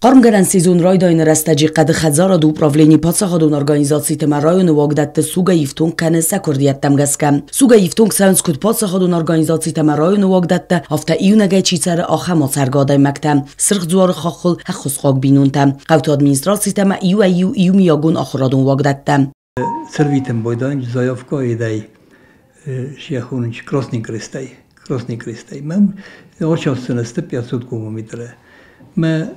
Harmgaran sezon rajdajn rastadji qad khadzara do upravljeni podsahodun organizacji tema rajonu wogdatte suga yiftung kane sakurdiyattam gaskam. Suga yiftung sanskut podsahodun organizacji tema rajonu wogdatte hafta iunaga chitsare ahamo sargaday maktam. Sirq zuar khakhl hakhusqog binuntam. Qavtu administracji tema iu miyagun akhradun wogdatte. Serwitem bojdanj zajawka idej shiahunch krosnik kristej. Mam 800 kilometre. ما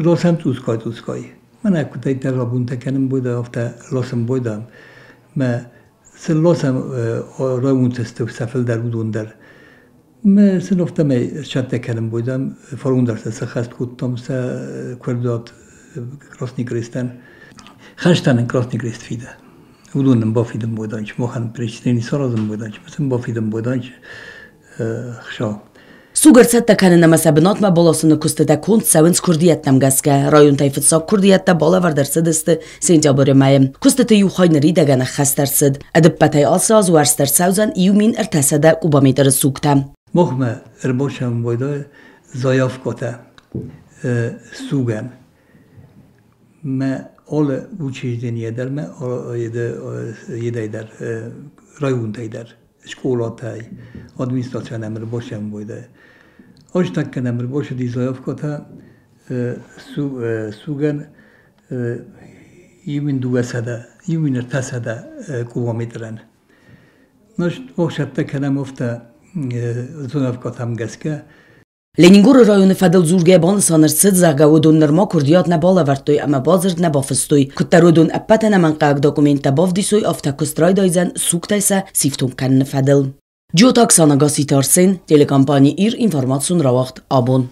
لازم توسکای. من اکوتای در رابطه کنم بوده افته لازم بودم. ما لازم رابطه است سفل در بودن در. ما افته ما شده کنم بودم فرون درس سخت کودم س کردات کراسنی کریستن. خشتن کراسنی کریست فیده. بودنم با فیدم بودنش. مخن پریشتنی سرازم بودنش. مثلا با فیدم بودنش خشا. Sugarsatta kanina masabinat ma bolasını kusteda kont savins kurdiyattam gaska. Rayon tayfitsa kurdiyatta bola vardarsidiste sentyabr mayim. Kusteta yuhaynari dagana khastarsid. Adib patay alsaz warstar sauzan yumin irtasada kubameter suktam. Mochme erbosham boyda zayavkota sugan. Ma alle uçizdin yeder me yeder rayon tayder. Skolatay administrasyon emri boşam boyda. Oştakkan emri boşu di zayavkota sugan yumin duasada yumin irtasada kilometren. Naş oştakkan emofta zayavkotam gaska. Leningur rayonu fadil zurge ban sanırsid zagavudun nirma kurdiyat ne bala vertoy ama bazır ne bafistoy. Kuttarudun appatana man qaq dokumenta bavdisoy afta kustray dayzan suktaysa siftum kan fadil. Jotak sana gasitarsin telekompani ir informatsun ravaqt abon.